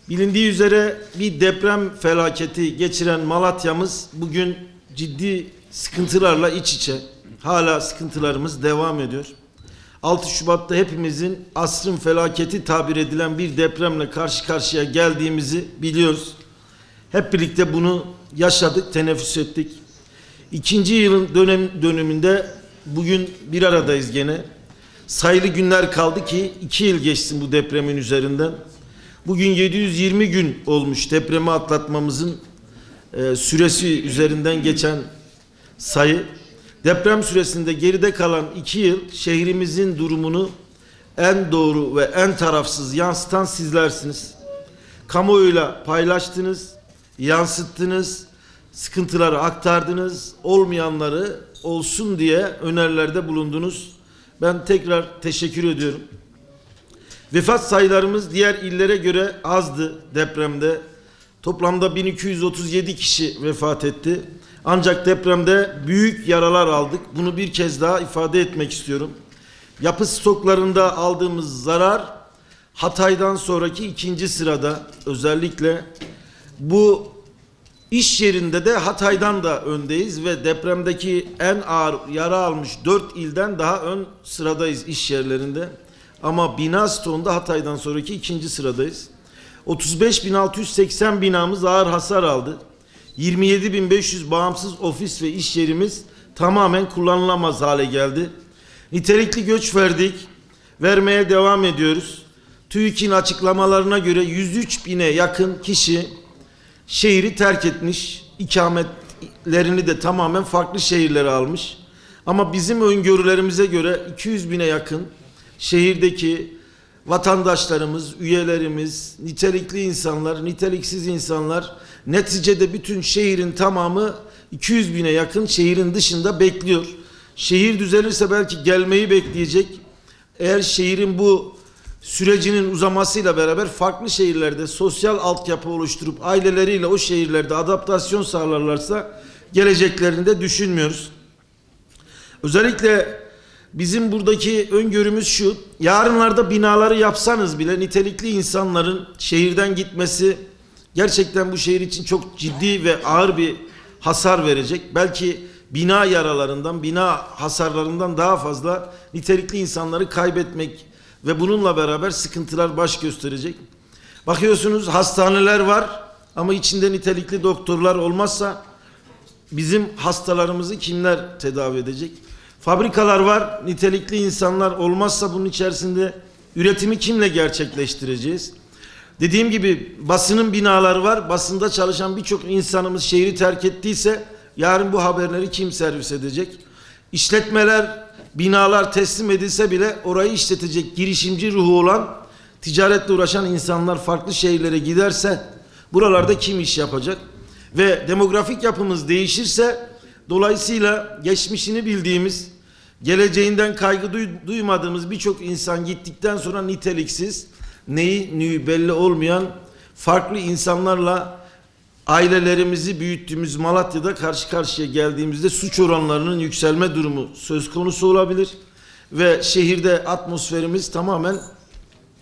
Bilindiği üzere bir deprem felaketi geçiren Malatya'mız bugün ciddi sıkıntılarla iç içe. Hala sıkıntılarımız devam ediyor. 6 Şubat'ta hepimizin asrın felaketi tabir edilen bir depremle karşı karşıya geldiğimizi biliyoruz. Hep birlikte bunu yaşadık, teneffüs ettik. İkinci yılın dönümünde bugün bir aradayız gene. Sayılı günler kaldı ki 2 yıl geçsin bu depremin üzerinden. Bugün 720 gün olmuş depremi atlatmamızın süresi üzerinden geçen sayı. Deprem süresinde geride kalan 2 yıl şehrimizin durumunu en doğru ve en tarafsız yansıtan sizlersiniz. Kamuoyuyla paylaştınız, yansıttınız, sıkıntıları aktardınız, olmayanları olsun diye önerilerde bulundunuz. Ben tekrar teşekkür ediyorum. Vefat sayılarımız diğer illere göre azdı depremde. Toplamda 1237 kişi vefat etti. Ancak depremde büyük yaralar aldık. Bunu bir kez daha ifade etmek istiyorum. Yapı stoklarında aldığımız zarar Hatay'dan sonraki 2. sırada. Özellikle bu iş yerinde de Hatay'dan da öndeyiz ve depremdeki en ağır yara almış 4 ilden daha ön sıradayız iş yerlerinde. Ama bina stoğunda Hatay'dan sonraki 2. sıradayız. 35.680 binamız ağır hasar aldı. 27.500 bağımsız ofis ve iş yerimiz tamamen kullanılamaz hale geldi. Nitelikli göç verdik, vermeye devam ediyoruz. TÜİK'in açıklamalarına göre 103.000'e yakın kişi şehri terk etmiş, ikametlerini de tamamen farklı şehirlere almış. Ama bizim öngörülerimize göre 200.000'e yakın şehirdeki vatandaşlarımız, üyelerimiz, nitelikli insanlar, niteliksiz insanlar, neticede bütün şehrin tamamı 200.000'e yakın şehrin dışında bekliyor. Şehir düzelirse belki gelmeyi bekleyecek. Eğer şehrin bu sürecinin uzamasıyla beraber farklı şehirlerde sosyal altyapı oluşturup aileleriyle o şehirlerde adaptasyon sağlarlarsa geleceklerini de düşünmüyoruz. Özellikle bizim buradaki öngörümüz şu: yarınlarda binaları yapsanız bile nitelikli insanların şehirden gitmesi gerçekten bu şehir için çok ciddi ve ağır bir hasar verecek. Belki bina yaralarından, bina hasarlarından daha fazla nitelikli insanları kaybetmek ve bununla beraber sıkıntılar baş gösterecek. Bakıyorsunuz hastaneler var ama içinde nitelikli doktorlar olmazsa bizim hastalarımızı kimler tedavi edecek? Fabrikalar var, nitelikli insanlar olmazsa bunun içerisinde üretimi kimle gerçekleştireceğiz? Dediğim gibi basının binaları var, basında çalışan birçok insanımız şehri terk ettiyse yarın bu haberleri kim servis edecek? İşletmeler, binalar teslim edilse bile orayı işletecek girişimci ruhu olan, ticaretle uğraşan insanlar farklı şehirlere giderse buralarda kim iş yapacak? Ve demografik yapımız değişirse dolayısıyla geçmişini bildiğimiz, geleceğinden kaygı duymadığımız birçok insan gittikten sonra niteliksiz, neyi belli olmayan farklı insanlarla ailelerimizi büyüttüğümüz Malatya'da karşı karşıya geldiğimizde suç oranlarının yükselme durumu söz konusu olabilir. Ve şehirde atmosferimiz tamamen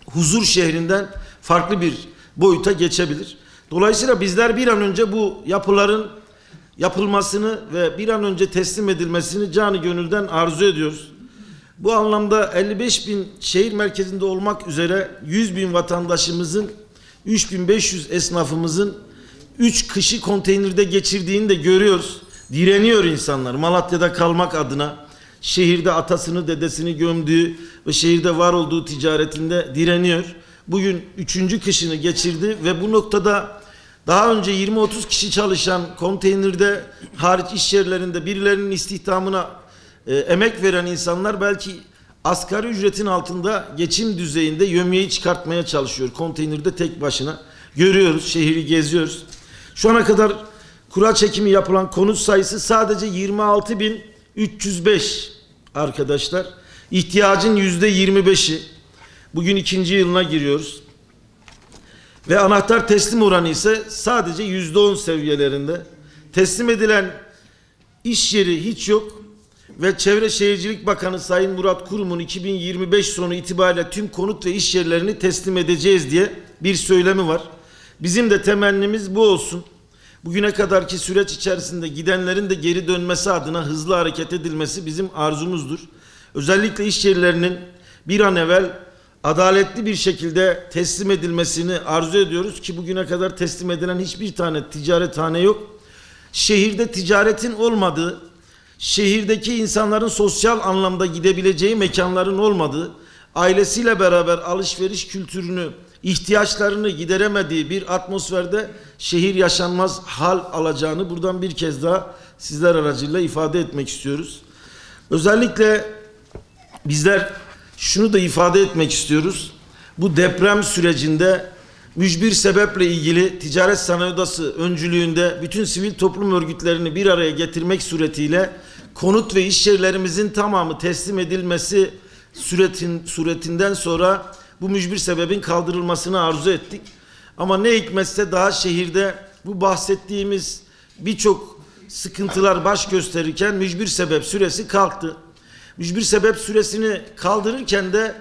huzur şehrinden farklı bir boyuta geçebilir. Dolayısıyla bizler bir an önce bu yapıların yapılmasını ve bir an önce teslim edilmesini canı gönülden arzu ediyoruz. Bu anlamda 55.000 şehir merkezinde olmak üzere 100.000 vatandaşımızın, 3.500 esnafımızın 3 kışı konteynerde geçirdiğini de görüyoruz. Direniyor insanlar Malatya'da kalmak adına, şehirde atasını dedesini gömdüğü ve şehirde var olduğu ticaretinde direniyor. Bugün 3. kışını geçirdi ve bu noktada daha önce 20-30 kişi çalışan konteynerde hariç iş yerlerinde birilerinin istihdamına emek veren insanlar belki asgari ücretin altında geçim düzeyinde yevmiyeyi çıkartmaya çalışıyor. Konteynerde tek başına görüyoruz, şehri geziyoruz. Şu ana kadar kura çekimi yapılan konut sayısı sadece 26.305 arkadaşlar. İhtiyacın %25'i. Bugün 2. yılına giriyoruz. Ve anahtar teslim oranı ise sadece %10 seviyelerinde. Teslim edilen iş yeri hiç yok. Ve Çevre Şehircilik Bakanı Sayın Murat Kurum'un 2025 sonu itibariyle tüm konut ve iş yerlerini teslim edeceğiz diye bir söylemi var. Bizim de temennimiz bu olsun. Bugüne kadarki süreç içerisinde gidenlerin de geri dönmesi adına hızlı hareket edilmesi bizim arzumuzdur. Özellikle iş yerlerinin bir an evvel adaletli bir şekilde teslim edilmesini arzu ediyoruz ki bugüne kadar teslim edilen hiçbir tane ticarethane yok. Şehirde ticaretin olmadığı, şehirdeki insanların sosyal anlamda gidebileceği mekanların olmadığı, ailesiyle beraber alışveriş kültürünü, ihtiyaçlarını gideremediği bir atmosferde şehir yaşanmaz hal alacağını buradan bir kez daha sizler aracılığıyla ifade etmek istiyoruz. Özellikle bizler şunu da ifade etmek istiyoruz. Bu deprem sürecinde mücbir sebeple ilgili Ticaret Sanayi Odası öncülüğünde bütün sivil toplum örgütlerini bir araya getirmek suretiyle konut ve iş yerlerimizin tamamı teslim edilmesi suretinden sonra bu mücbir sebebin kaldırılmasını arzu ettik. Ama ne hikmetse daha şehirde bu bahsettiğimiz birçok sıkıntılar baş gösterirken mücbir sebep süresi kalktı. Mücbir sebep süresini kaldırırken de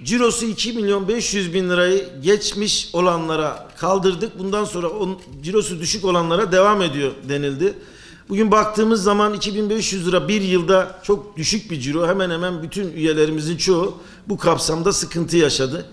cirosu 2.500.000 lirayı geçmiş olanlara kaldırdık. Bundan sonra cirosu düşük olanlara devam ediyor denildi. Bugün baktığımız zaman 2.500 lira bir yılda çok düşük bir ciro. Hemen hemen bütün üyelerimizin çoğu bu kapsamda sıkıntı yaşadı.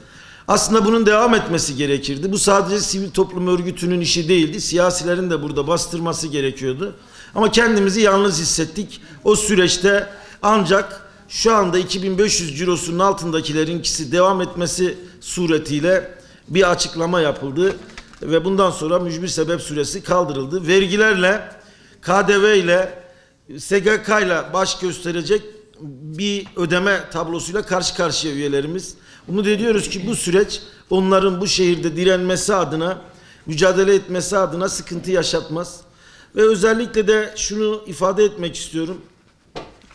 Aslında bunun devam etmesi gerekirdi. Bu sadece sivil toplum örgütünün işi değildi. Siyasilerin de burada bastırması gerekiyordu. Ama kendimizi yalnız hissettik. O süreçte ancak şu anda 2.500 cirosunun altındakilerinkisi devam etmesi suretiyle bir açıklama yapıldı. Ve bundan sonra mücbir sebep süresi kaldırıldı. Vergilerle, KDV ile, SGK ile baş gösterecek bir ödeme tablosuyla karşı karşıya üyelerimiz. Umut ediyoruz ki bu süreç onların bu şehirde direnmesi adına, mücadele etmesi adına sıkıntı yaşatmaz. Ve özellikle de şunu ifade etmek istiyorum.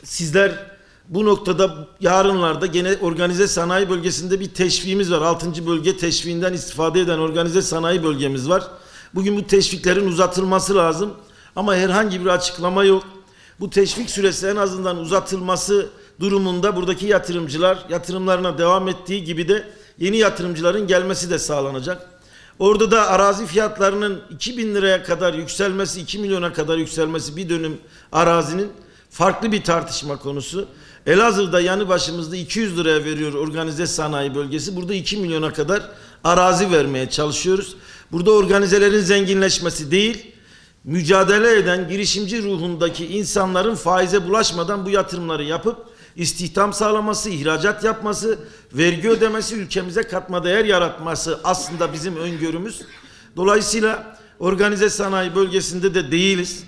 Sizler bu noktada yarınlarda gene organize sanayi bölgesinde bir teşviğimiz var. 6. bölge teşviğinden istifade eden organize sanayi bölgemiz var. Bugün bu teşviklerin uzatılması lazım. Ama herhangi bir açıklama yok. Bu teşvik süresi en azından uzatılması durumunda buradaki yatırımcılar yatırımlarına devam ettiği gibi de yeni yatırımcıların gelmesi de sağlanacak. Orada da arazi fiyatlarının 2.000 liraya kadar yükselmesi, 2 milyona kadar yükselmesi bir dönüm arazinin farklı bir tartışma konusu. Elazığ'da yanı başımızda 200 liraya veriyor organize sanayi bölgesi. Burada 2 milyona kadar arazi vermeye çalışıyoruz. Burada organizelerin zenginleşmesi değil, mücadele eden girişimci ruhundaki insanların faize bulaşmadan bu yatırımları yapıp istihdam sağlaması, ihracat yapması, vergi ödemesi, ülkemize katma değer yaratması aslında bizim öngörümüz. Dolayısıyla organize sanayi bölgesinde de değiliz.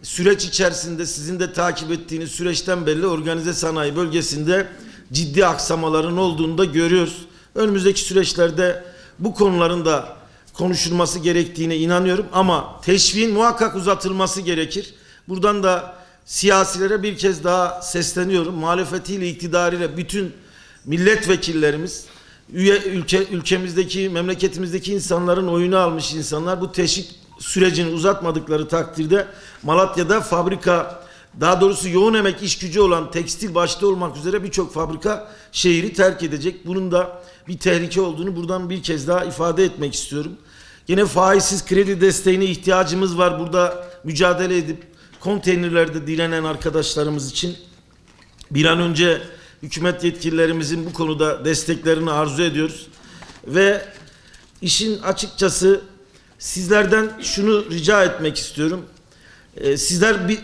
Süreç içerisinde sizin de takip ettiğiniz süreçten belli organize sanayi bölgesinde ciddi aksamaların olduğunu da görüyoruz. Önümüzdeki süreçlerde bu konuların da konuşulması gerektiğine inanıyorum ama teşviğin muhakkak uzatılması gerekir. Buradan da siyasilere bir kez daha sesleniyorum. Muhalefetiyle, iktidarıyla bütün milletvekillerimiz, ülkemizdeki, memleketimizdeki insanların oyunu almış insanlar bu teşvik sürecini uzatmadıkları takdirde Malatya'da fabrika, daha doğrusu yoğun emek iş gücü olan tekstil başta olmak üzere birçok fabrika şehri terk edecek. Bunun da bir tehlike olduğunu buradan bir kez daha ifade etmek istiyorum. Yine faizsiz kredi desteğine ihtiyacımız var. Burada mücadele edip konteynerlerde direnen arkadaşlarımız için bir an önce hükümet yetkililerimizin bu konuda desteklerini arzu ediyoruz. Ve işin açıkçası sizlerden şunu rica etmek istiyorum. Sizler bir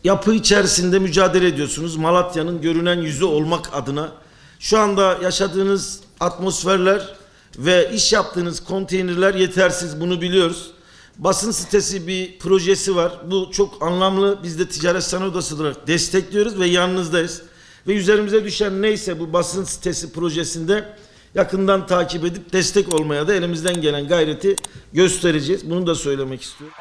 yapı içerisinde mücadele ediyorsunuz. Malatya'nın görünen yüzü olmak adına. Şu anda yaşadığınız atmosferler ve iş yaptığınız konteynerler yetersiz. Bunu biliyoruz. Basın sitesi bir projesi var. Bu çok anlamlı. Biz de Ticaret Sanayi Odası olarak destekliyoruz ve yanınızdayız. Ve üzerimize düşen neyse bu basın sitesi projesinde yakından takip edip destek olmaya da elimizden gelen gayreti göstereceğiz. Bunu da söylemek istiyorum.